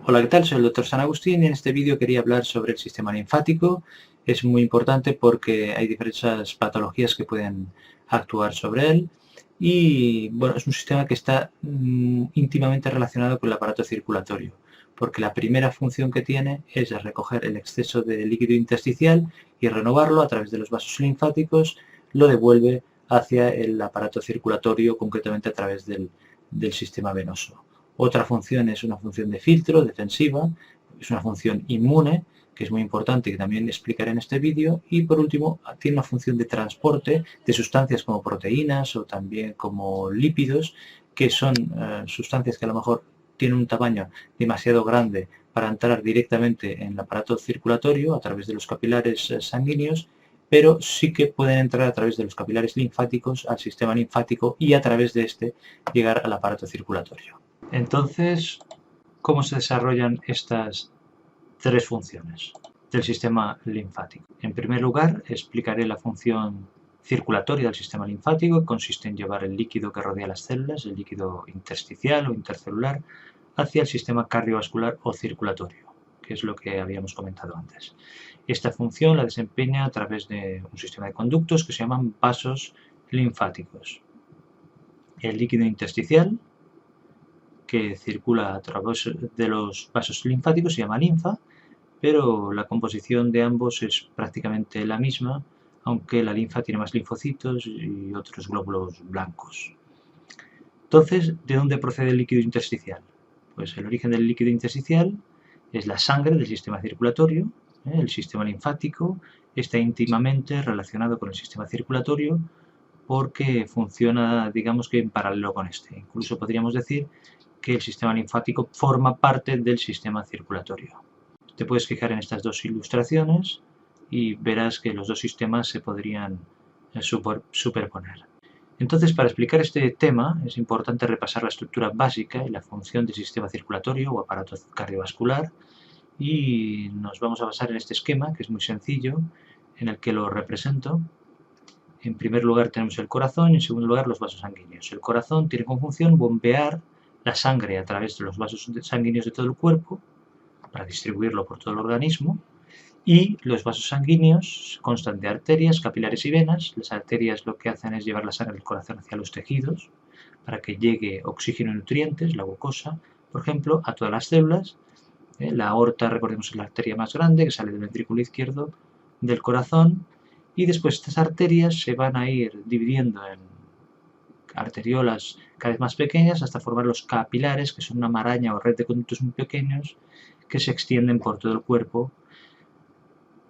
Hola, ¿qué tal? Soy el doctor San Agustín y en este vídeo quería hablar sobre el sistema linfático. Es muy importante porque hay diversas patologías que pueden actuar sobre él y bueno, es un sistema que está íntimamente relacionado con el aparato circulatorio, porque la primera función que tiene es recoger el exceso de líquido intersticial y renovarlo a través de los vasos linfáticos, lo devuelve hacia el aparato circulatorio, concretamente a través del sistema venoso. Otra función es una función de filtro, defensiva, es una función inmune, que es muy importante y que también explicaré en este vídeo. Y por último, tiene una función de transporte de sustancias como proteínas o también como lípidos, que son sustancias que a lo mejor tienen un tamaño demasiado grande para entrar directamente en el aparato circulatorio a través de los capilares sanguíneos, pero sí que pueden entrar a través de los capilares linfáticos al sistema linfático y a través de este llegar al aparato circulatorio. Entonces, ¿cómo se desarrollan estas tres funciones del sistema linfático? En primer lugar, explicaré la función circulatoria del sistema linfático, que consiste en llevar el líquido que rodea las células, el líquido intersticial o intercelular, hacia el sistema cardiovascular o circulatorio, que es lo que habíamos comentado antes. Esta función la desempeña a través de un sistema de conductos que se llaman vasos linfáticos. El líquido intersticial, que circula a través de los vasos linfáticos, se llama linfa, pero la composición de ambos es prácticamente la misma, aunque la linfa tiene más linfocitos y otros glóbulos blancos. Entonces, ¿de dónde procede el líquido intersticial? Pues el origen del líquido intersticial es la sangre del sistema circulatorio. El sistema linfático está íntimamente relacionado con el sistema circulatorio porque funciona, digamos que en paralelo con este. Incluso podríamos decir que el sistema linfático forma parte del sistema circulatorio. Te puedes fijar en estas dos ilustraciones y verás que los dos sistemas se podrían superponer. Entonces, para explicar este tema es importante repasar la estructura básica y la función del sistema circulatorio o aparato cardiovascular, y nos vamos a basar en este esquema, que es muy sencillo, en el que lo represento. En primer lugar tenemos el corazón y en segundo lugar los vasos sanguíneos. El corazón tiene como función bombear la sangre a través de los vasos sanguíneos de todo el cuerpo para distribuirlo por todo el organismo, y los vasos sanguíneos constan de arterias, capilares y venas. Las arterias lo que hacen es llevar la sangre del corazón hacia los tejidos para que llegue oxígeno y nutrientes, la glucosa, por ejemplo, a todas las células. La aorta, recordemos, es la arteria más grande que sale del ventrículo izquierdo del corazón, y después estas arterias se van a ir dividiendo en arteriolas cada vez más pequeñas hasta formar los capilares, que son una maraña o red de conductos muy pequeños que se extienden por todo el cuerpo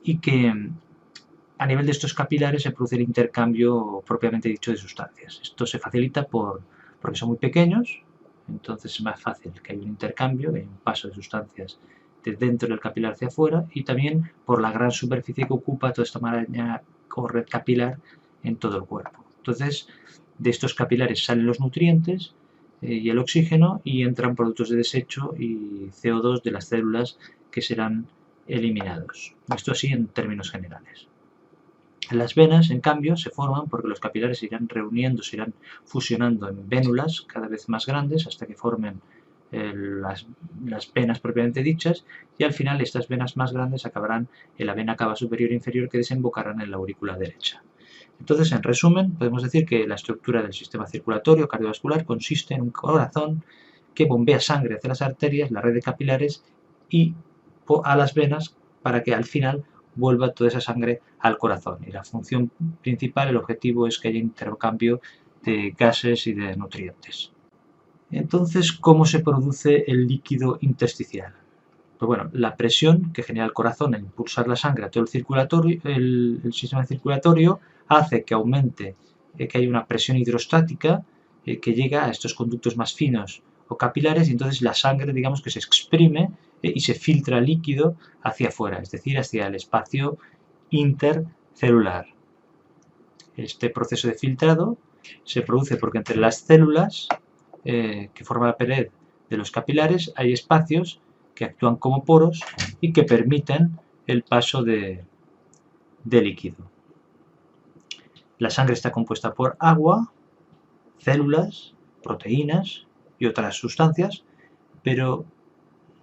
y que a nivel de estos capilares se produce el intercambio propiamente dicho de sustancias. Esto se facilita porque son muy pequeños, entonces es más fácil que haya un intercambio, hay un paso de sustancias de dentro del capilar hacia afuera, y también por la gran superficie que ocupa toda esta maraña o red capilar en todo el cuerpo. Entonces, de estos capilares salen los nutrientes y el oxígeno, y entran productos de desecho y CO2 de las células que serán eliminados. Esto así en términos generales. Las venas, en cambio, se forman porque los capilares se irán reuniendo, se irán fusionando en vénulas cada vez más grandes hasta que formen las venas propiamente dichas, y al final estas venas más grandes acabarán en la vena cava superior e inferior, que desembocarán en la aurícula derecha. Entonces, en resumen, podemos decir que la estructura del sistema circulatorio cardiovascular consiste en un corazón que bombea sangre hacia las arterias, la red de capilares y a las venas para que al final vuelva toda esa sangre al corazón. Y la función principal, el objetivo, es que haya intercambio de gases y de nutrientes. Entonces, ¿cómo se produce el líquido intersticial? Pues bueno, la presión que genera el corazón al impulsar la sangre a todo el sistema circulatorio hace que aumente, que haya una presión hidrostática que llega a estos conductos más finos o capilares, y entonces la sangre, digamos, que se exprime y se filtra líquido hacia afuera, es decir, hacia el espacio intercelular. Este proceso de filtrado se produce porque entre las células que forman la pared de los capilares hay espacios que actúan como poros y que permiten el paso de líquido. La sangre está compuesta por agua, células, proteínas y otras sustancias, pero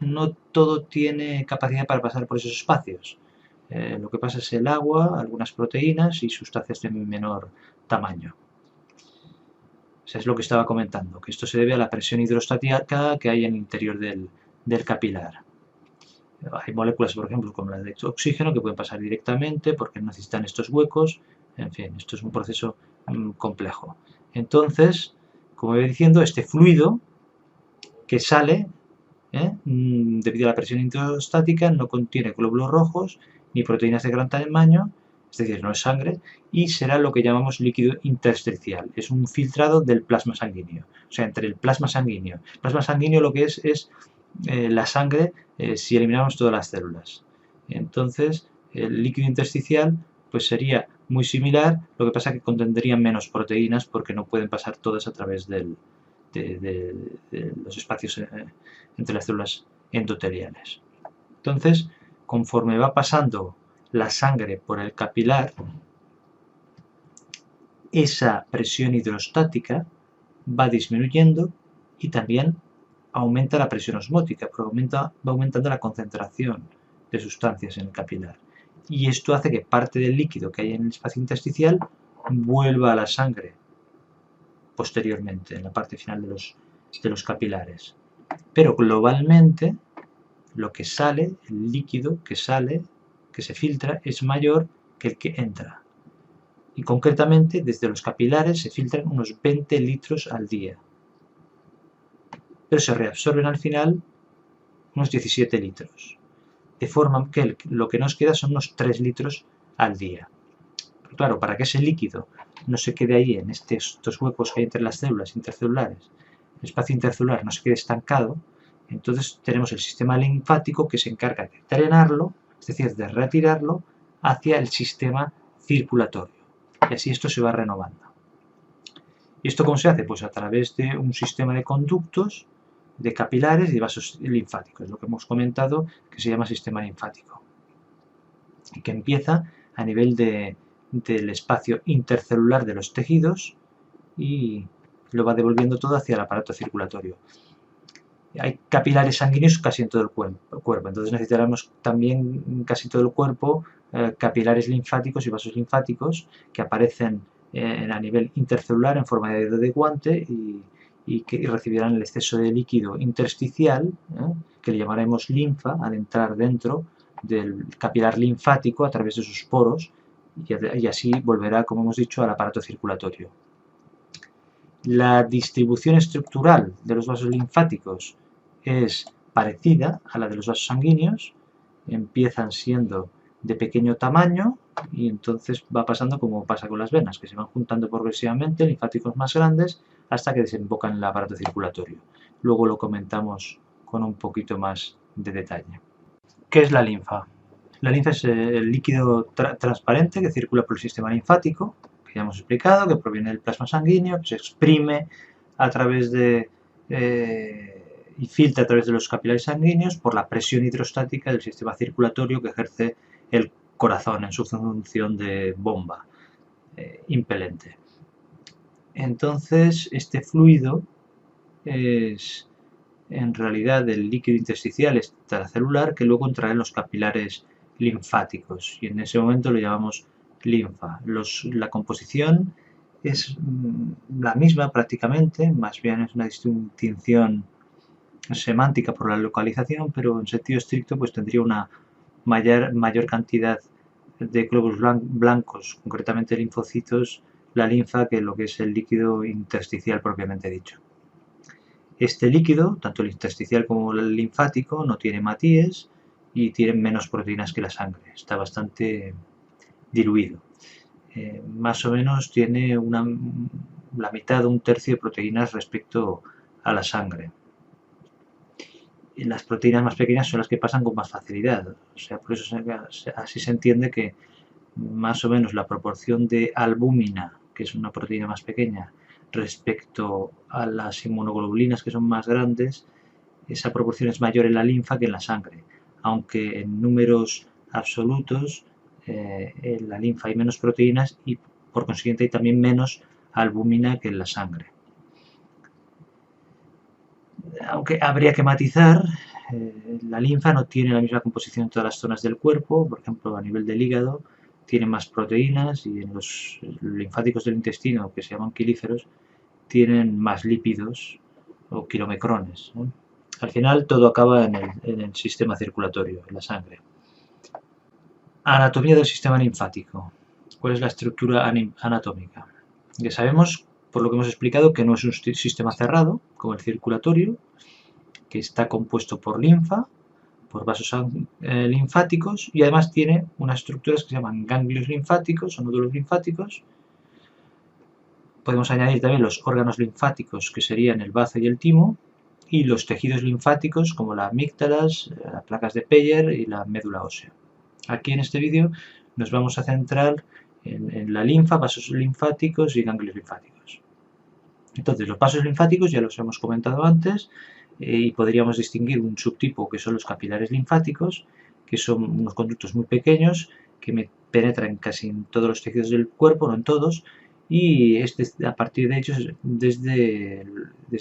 no todo tiene capacidad para pasar por esos espacios. Lo que pasa es el agua, algunas proteínas y sustancias de menor tamaño. O sea, es lo que estaba comentando, que esto se debe a la presión hidrostática que hay en el interior del capilar. Hay moléculas, por ejemplo, como la de oxígeno, que pueden pasar directamente porque no necesitan estos huecos. En fin, esto es un proceso complejo. Entonces, como iba diciendo, este fluido que sale debido a la presión hidrostática no contiene glóbulos rojos ni proteínas de gran tamaño, es decir, no es sangre, y será lo que llamamos líquido intersticial. Es un filtrado del plasma sanguíneo, o sea, entre el plasma sanguíneo. El plasma sanguíneo lo que es la sangre si eliminamos todas las células. Entonces, el líquido intersticial pues sería muy similar, lo que pasa que contendría menos proteínas porque no pueden pasar todas a través de los espacios entre las células endoteliales. Entonces, conforme va pasando la sangre por el capilar, esa presión hidrostática va disminuyendo y también aumenta la presión osmótica, porque va aumentando la concentración de sustancias en el capilar. Y esto hace que parte del líquido que hay en el espacio intersticial vuelva a la sangre posteriormente, en la parte final de los capilares. Pero globalmente, lo que sale, el líquido que sale, que se filtra, es mayor que el que entra. Y concretamente, desde los capilares se filtran unos 20 litros al día. Pero se reabsorben al final unos 17 litros. De forma que lo que nos queda son unos 3 litros al día. Pero claro, para que ese líquido no se quede ahí en estos huecos que hay entre las células intercelulares, el espacio intercelular no se quede estancado, entonces tenemos el sistema linfático que se encarga de drenarlo, es decir, de retirarlo hacia el sistema circulatorio. Y así esto se va renovando. ¿Y esto cómo se hace? Pues a través de un sistema de conductos, de capilares y de vasos linfáticos, lo que hemos comentado que se llama sistema linfático, y que empieza a nivel del espacio intercelular de los tejidos y lo va devolviendo todo hacia el aparato circulatorio. Hay capilares sanguíneos casi en todo el cuerpo, entonces necesitaremos también en casi todo el cuerpo capilares linfáticos y vasos linfáticos que aparecen a nivel intercelular en forma de dedo de guante y que recibirán el exceso de líquido intersticial, que le llamaremos linfa, al entrar dentro del capilar linfático a través de sus poros y así volverá, como hemos dicho, al aparato circulatorio. La distribución estructural de los vasos linfáticos es parecida a la de los vasos sanguíneos, empiezan siendo de pequeño tamaño y entonces va pasando como pasa con las venas, que se van juntando progresivamente, linfáticos más grandes, hasta que desembocan en el aparato circulatorio. Luego lo comentamos con un poquito más de detalle. ¿Qué es la linfa? La linfa es el líquido transparente que circula por el sistema linfático, que ya hemos explicado, que proviene del plasma sanguíneo, que se exprime a través y filtra a través de los capilares sanguíneos por la presión hidrostática del sistema circulatorio que ejerce el corazón en su función de bomba impelente. Entonces, este fluido es en realidad el líquido intersticial extracelular que luego entrará en los capilares linfáticos y en ese momento lo llamamos linfa. La composición es la misma prácticamente, más bien es una distinción semántica por la localización, pero en sentido estricto pues tendría una mayor cantidad de glóbulos blancos, concretamente linfocitos, la linfa, que lo que es el líquido intersticial propiamente dicho. Este líquido, tanto el intersticial como el linfático, no tiene hematíes y tiene menos proteínas que la sangre. Está bastante diluido. Más o menos tiene la mitad o un tercio de proteínas respecto a la sangre. Y las proteínas más pequeñas son las que pasan con más facilidad. O sea, por eso así se entiende que más o menos la proporción de albúmina, que es una proteína más pequeña, respecto a las inmunoglobulinas, que son más grandes, esa proporción es mayor en la linfa que en la sangre, aunque en números absolutos en la linfa hay menos proteínas y por consiguiente hay también menos albúmina que en la sangre. Aunque habría que matizar la linfa no tiene la misma composición en todas las zonas del cuerpo. Por ejemplo, a nivel del hígado tiene más proteínas y en los linfáticos del intestino, que se llaman quilíferos, tienen más lípidos o kilomecrones, ¿no? Al final todo acaba en el sistema circulatorio, en la sangre. Anatomía del sistema linfático. ¿Cuál es la estructura anatómica? Ya sabemos, por lo que hemos explicado, que no es un sistema cerrado, como el circulatorio, que está compuesto por linfa, por vasos linfáticos, y además tiene unas estructuras que se llaman ganglios linfáticos o nódulos linfáticos. Podemos añadir también los órganos linfáticos, que serían el bazo y el timo, y los tejidos linfáticos, como las amígdalas, las placas de Peyer y la médula ósea. Aquí en este vídeo nos vamos a centrar en la linfa, vasos linfáticos y ganglios linfáticos. Entonces, los vasos linfáticos ya los hemos comentado antes, y podríamos distinguir un subtipo que son los capilares linfáticos, que son unos conductos muy pequeños que penetran casi en todos los tejidos del cuerpo, no en todos, y a partir de ellos, desde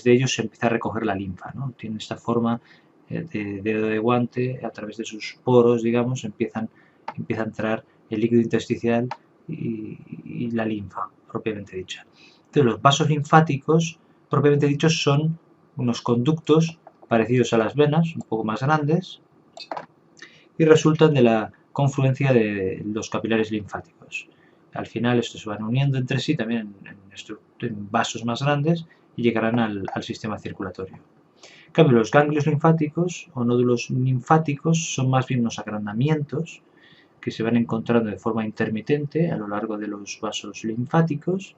ellos se empieza a recoger la linfa, ¿no? Tienen esta forma de dedo de guante, a través de sus poros, digamos, empieza a entrar el líquido intersticial y la linfa, propiamente dicha. Entonces, los vasos linfáticos, propiamente dichos, son unos conductos parecidos a las venas, un poco más grandes, y resultan de la confluencia de los capilares linfáticos. Al final estos se van uniendo entre sí también en vasos más grandes y llegarán al sistema circulatorio. En cambio, los ganglios linfáticos o nódulos linfáticos son más bien unos agrandamientos que se van encontrando de forma intermitente a lo largo de los vasos linfáticos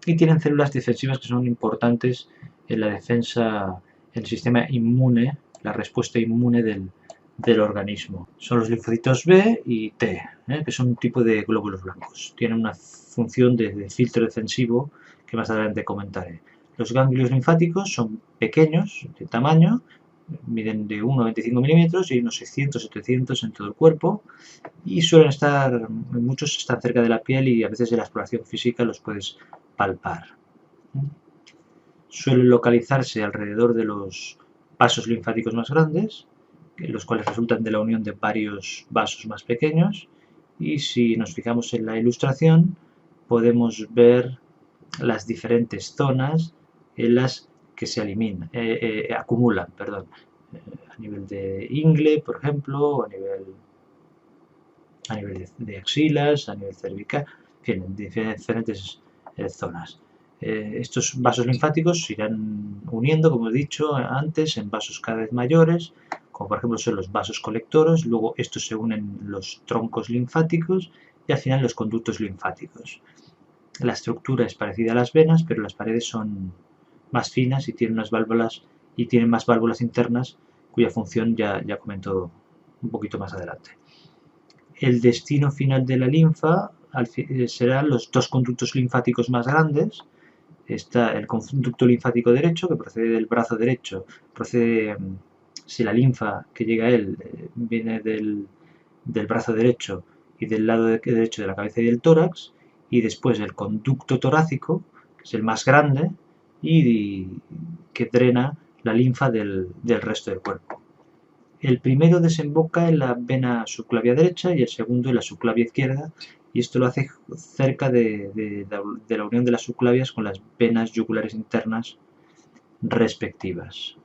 y tienen células defensivas que son importantes en la defensa, en el sistema inmune, la respuesta inmune del organismo. Son los linfocitos B y T, que son un tipo de glóbulos blancos. Tienen una función de filtro defensivo que más adelante comentaré. Los ganglios linfáticos son pequeños de tamaño, miden de 1 a 25 milímetros y hay unos 600-700 en todo el cuerpo y suelen estar, muchos están cerca de la piel y a veces de la exploración física los puedes palpar. Suelen localizarse alrededor de los vasos linfáticos más grandes, los cuales resultan de la unión de varios vasos más pequeños, y si nos fijamos en la ilustración podemos ver las diferentes zonas en las que se acumulan, a nivel de ingle, por ejemplo, o a nivel de axilas, a nivel cervical, en diferentes zonas. Estos vasos linfáticos se irán uniendo, como he dicho antes, en vasos cada vez mayores, como por ejemplo son los vasos colectores, luego estos se unen en los troncos linfáticos y al final los conductos linfáticos. La estructura es parecida a las venas, pero las paredes son más finas y tienen más válvulas internas, cuya función ya comento un poquito más adelante. El destino final de la linfa serán los dos conductos linfáticos más grandes. Está el conducto linfático derecho, que procede del brazo derecho, si la linfa que llega a él viene del brazo derecho y del lado derecho de la cabeza y del tórax, y después el conducto torácico, que es el más grande y que drena la linfa del resto del cuerpo. El primero desemboca en la vena subclavia derecha y el segundo en la subclavia izquierda, y esto lo hace cerca de la unión de las subclavias con las venas yugulares internas respectivas.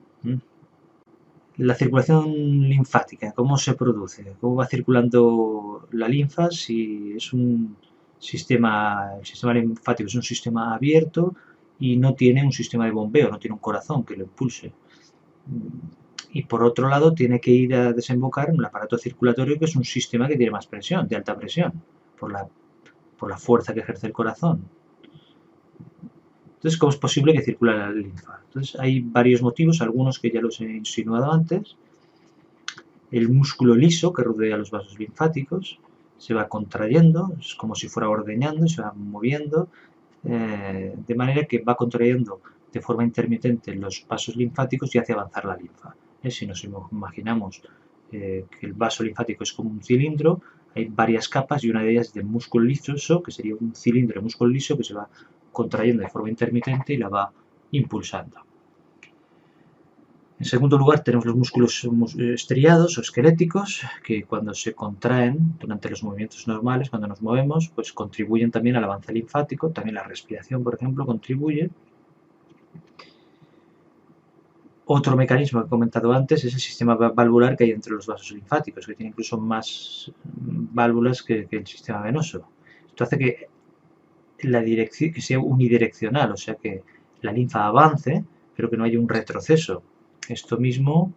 La circulación linfática, ¿cómo se produce? ¿Cómo va circulando la linfa? Si es el sistema linfático es un sistema abierto y no tiene un sistema de bombeo, no tiene un corazón que lo impulse. Y por otro lado tiene que ir a desembocar en el aparato circulatorio, que es un sistema que tiene más presión, de alta presión, por la fuerza que ejerce el corazón. Entonces, ¿cómo es posible que circule la linfa? Entonces, hay varios motivos, algunos que ya los he insinuado antes. El músculo liso que rodea los vasos linfáticos se va contrayendo, es como si fuera ordeñando, se va moviendo, de manera que va contrayendo de forma intermitente los vasos linfáticos y hace avanzar la linfa. Si nos imaginamos que el vaso linfático es como un cilindro, hay varias capas y una de ellas es de músculo liso, que sería un cilindro de músculo liso que se va contrayendo de forma intermitente y la va impulsando. En segundo lugar, tenemos los músculos estriados o esqueléticos, que cuando se contraen durante los movimientos normales, cuando nos movemos, pues contribuyen también al avance linfático, también la respiración, por ejemplo, contribuye. Otro mecanismo que he comentado antes es el sistema valvular que hay entre los vasos linfáticos, que tiene incluso más válvulas que el sistema venoso. Esto hace que que sea unidireccional, o sea que la linfa avance, pero que no haya un retroceso. Esto mismo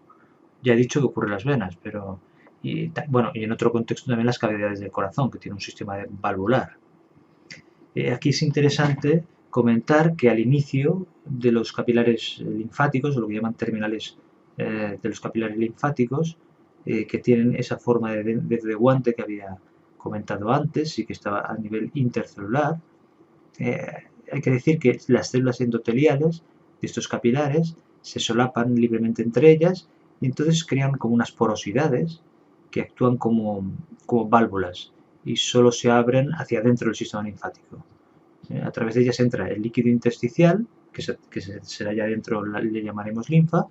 ya he dicho que ocurre en las venas, pero y en otro contexto también las cavidades del corazón, que tiene un sistema valvular. Aquí es interesante comentar que al inicio de los capilares linfáticos, o lo que llaman terminales de los capilares linfáticos, que tienen esa forma de guante que había comentado antes y que estaba a nivel intercelular, hay que decir que las células endoteliales de estos capilares se solapan libremente entre ellas y entonces crean como unas porosidades que actúan como válvulas y solo se abren hacia adentro del sistema linfático. A través de ellas entra el líquido intersticial, que será allá adentro, le llamaremos linfa,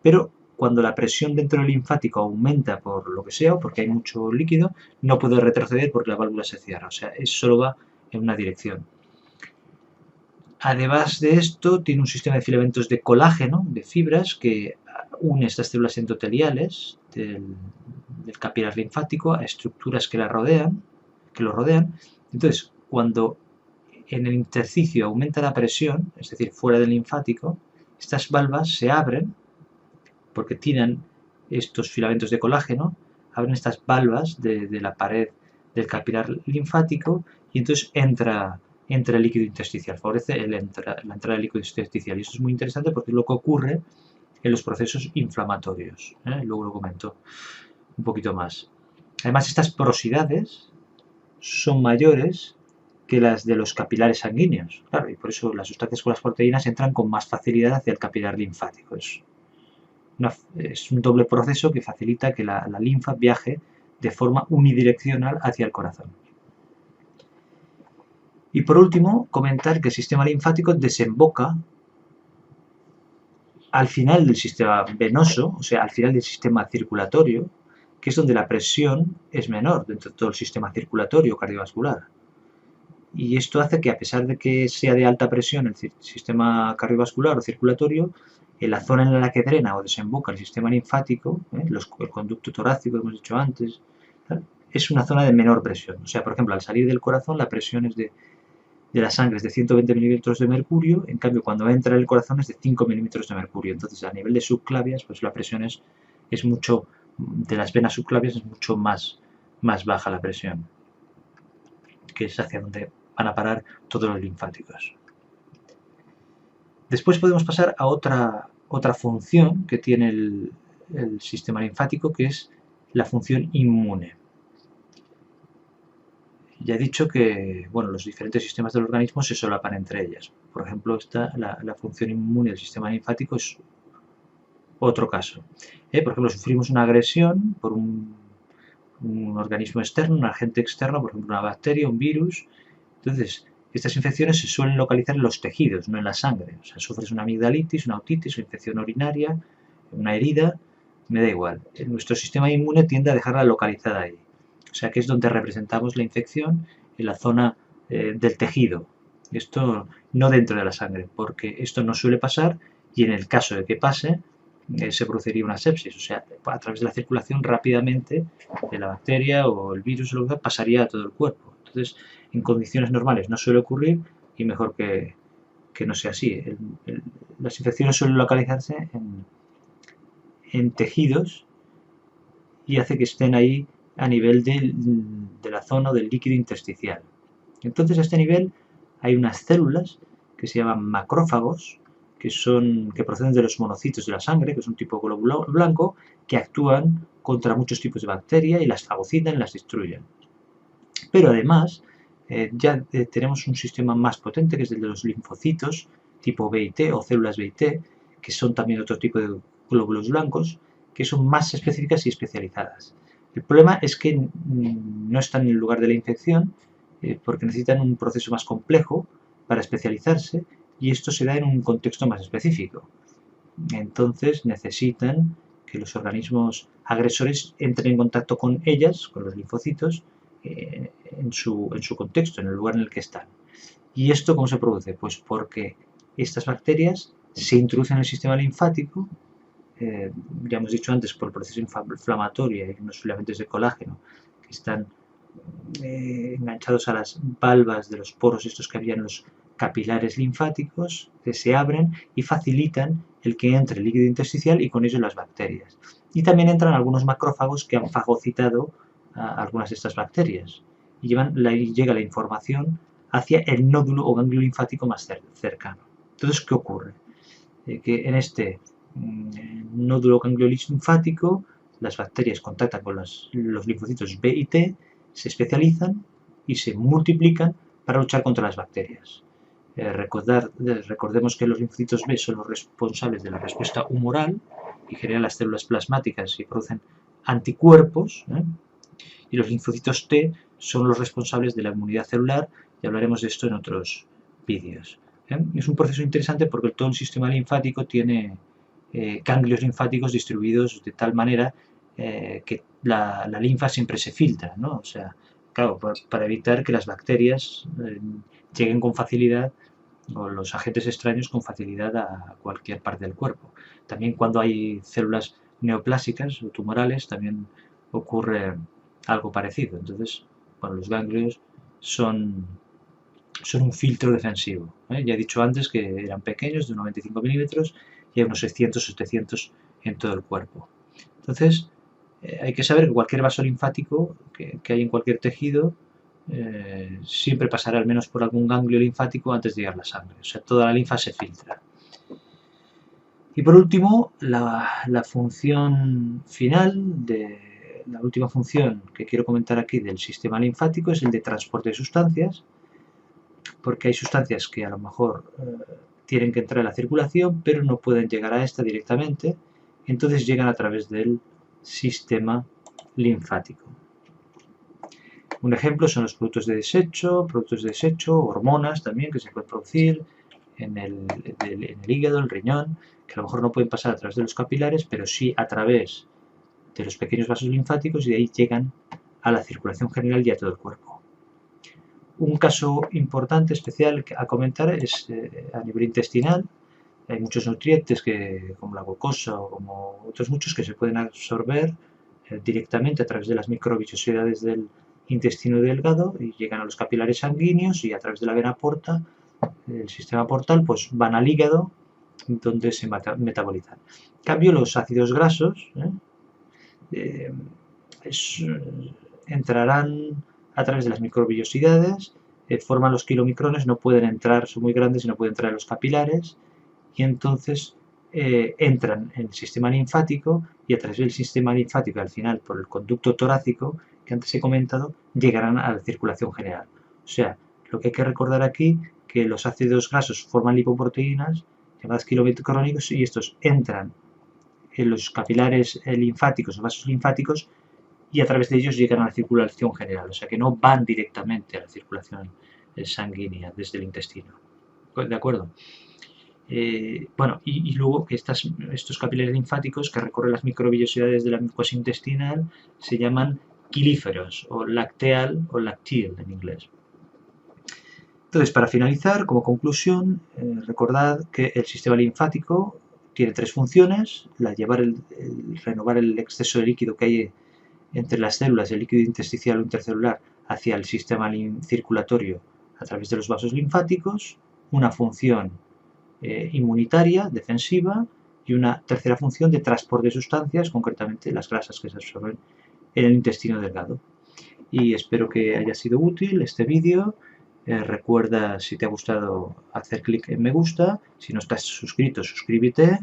pero cuando la presión dentro del linfático aumenta por lo que sea o porque hay mucho líquido, no puede retroceder porque la válvula se cierra, o sea, solo va en una dirección. Además de esto, tiene un sistema de filamentos de colágeno, de fibras, que une estas células endoteliales del capilar linfático a estructuras que lo rodean. Entonces, cuando en el intersticio aumenta la presión, es decir, fuera del linfático, estas valvas se abren porque tienen estos filamentos de colágeno, abren estas valvas de la pared del capilar linfático y entonces entra el líquido intersticial, favorece la entrada del líquido intersticial. Y esto es muy interesante porque es lo que ocurre en los procesos inflamatorios. Luego lo comento un poquito más. Además, estas porosidades son mayores que las de los capilares sanguíneos. Claro, y por eso las sustancias con las proteínas entran con más facilidad hacia el capilar linfático. Es un doble proceso que facilita que la linfa viaje de forma unidireccional hacia el corazón. Y por último, comentar que el sistema linfático desemboca al final del sistema venoso, o sea, al final del sistema circulatorio, que es donde la presión es menor dentro de todo el sistema circulatorio cardiovascular. Y esto hace que, a pesar de que sea de alta presión el sistema cardiovascular o circulatorio, en la zona en la que drena o desemboca el sistema linfático, el conducto torácico que hemos dicho antes, es una zona de menor presión. O sea, por ejemplo, al salir del corazón la presión es de la sangre es de 120 milímetros de mercurio, en cambio cuando entra en el corazón es de 5 milímetros de mercurio. Entonces a nivel de subclavias, pues la presión es mucho, de las venas subclavias es mucho más baja la presión, que es hacia donde van a parar todos los linfáticos. Después podemos pasar a otra función que tiene el sistema linfático, que es la función inmune. Ya he dicho que los diferentes sistemas del organismo se solapan entre ellas. Por ejemplo, la función inmune del sistema linfático es otro caso. Por ejemplo, sufrimos una agresión por un organismo externo, un agente externo, por ejemplo, una bacteria, un virus. Entonces, estas infecciones se suelen localizar en los tejidos, no en la sangre. O sea, sufres una amigdalitis, una otitis, una infección urinaria, una herida, me da igual. Nuestro sistema inmune tiende a dejarla localizada ahí. O sea que es donde representamos la infección en la zona del tejido. Esto no dentro de la sangre, porque esto no suele pasar y en el caso de que pase se produciría una sepsis. O sea, a través de la circulación rápidamente de la bacteria o el virus o lo que pasaría a todo el cuerpo. Entonces, en condiciones normales no suele ocurrir y mejor que no sea así. Las infecciones suelen localizarse en tejidos y hace que estén ahí a nivel de la zona del líquido intersticial. Entonces a este nivel hay unas células que se llaman macrófagos, que proceden de los monocitos de la sangre, que es un tipo de glóbulo blanco, que actúan contra muchos tipos de bacterias y las fagocitan y las destruyen. Pero además ya tenemos un sistema más potente, que es el de los linfocitos tipo B y T o células B y T, que son también otro tipo de glóbulos blancos, que son más específicas y especializadas. El problema es que no están en el lugar de la infección porque necesitan un proceso más complejo para especializarse y esto se da en un contexto más específico. Entonces necesitan que los organismos agresores entren en contacto con ellas, con los linfocitos, en su contexto, en el lugar en el que están. ¿Y esto cómo se produce? Pues porque estas bacterias se introducen en el sistema linfático, ya hemos dicho antes, por el proceso inflamatorio, hay unos filamentos de colágeno que están enganchados a las valvas de los poros estos que había en los capilares linfáticos, que se abren y facilitan el que entre el líquido intersticial y con ello las bacterias. Y también entran algunos macrófagos que han fagocitado a algunas de estas bacterias y llega la información hacia el nódulo o ganglio linfático más cercano. Entonces, ¿qué ocurre? Que en este nódulo ganglio linfático las bacterias contactan con los linfocitos B y T, se especializan y se multiplican para luchar contra las bacterias. Recordemos que los linfocitos B son los responsables de la respuesta humoral y generan las células plasmáticas y producen anticuerpos, y los linfocitos T son los responsables de la inmunidad celular, y hablaremos de esto en otros vídeos. Es un proceso interesante porque todo el sistema linfático tiene ganglios linfáticos distribuidos de tal manera que la linfa siempre se filtra, ¿no? O sea, claro, para evitar que las bacterias lleguen con facilidad, o los agentes extraños con facilidad a cualquier parte del cuerpo. También cuando hay células neoplásicas o tumorales también ocurre algo parecido. Entonces, bueno, los ganglios son un filtro defensivo. Ya he dicho antes que eran pequeños, de 95 milímetros, y hay unos 600 o 700 en todo el cuerpo. Entonces, hay que saber que cualquier vaso linfático que hay en cualquier tejido siempre pasará al menos por algún ganglio linfático antes de llegar a la sangre. O sea, toda la linfa se filtra. Y por último, la función final, la última función que quiero comentar aquí del sistema linfático es el de transporte de sustancias, porque hay sustancias que a lo mejor tienen que entrar en la circulación, pero no pueden llegar a esta directamente, entonces llegan a través del sistema linfático. Un ejemplo son los productos de desecho, hormonas también que se pueden producir en el hígado, el riñón, que a lo mejor no pueden pasar a través de los capilares, pero sí a través de los pequeños vasos linfáticos, y de ahí llegan a la circulación general y a todo el cuerpo. Un caso importante, especial a comentar es a nivel intestinal. Hay muchos nutrientes como la glucosa o como otros muchos que se pueden absorber directamente a través de las microvellosidades del intestino delgado y llegan a los capilares sanguíneos, y a través de la vena porta, el sistema portal, pues van al hígado donde se metabolizan. En cambio, los ácidos grasos entrarán a través de las microvellosidades, forman los kilomicrones, no pueden entrar, son muy grandes y no pueden entrar en los capilares, y entonces entran en el sistema linfático, y a través del sistema linfático, al final por el conducto torácico que antes he comentado, llegarán a la circulación general. O sea, lo que hay que recordar aquí, que los ácidos grasos forman lipoproteínas llamadas kilomicrónicos, y estos entran en los capilares linfáticos o vasos linfáticos, y a través de ellos llegan a la circulación general. O sea que no van directamente a la circulación sanguínea desde el intestino. ¿De acuerdo? Bueno, y luego que estos capilares linfáticos que recorren las microvellosidades de la mucosa intestinal se llaman quilíferos, o lacteal o lacteal en inglés. Entonces, para finalizar, como conclusión, recordad que el sistema linfático tiene tres funciones: renovar el exceso de líquido que hay entre las células, el líquido intersticial o intercelular, hacia el sistema circulatorio a través de los vasos linfáticos; una función inmunitaria, defensiva; y una tercera función de transporte de sustancias, concretamente las grasas que se absorben en el intestino delgado. Y espero que haya sido útil este vídeo. Recuerda, si te ha gustado, hacer clic en me gusta. Si no estás suscrito, suscríbete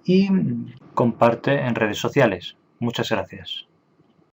y comparte en redes sociales. Muchas gracias.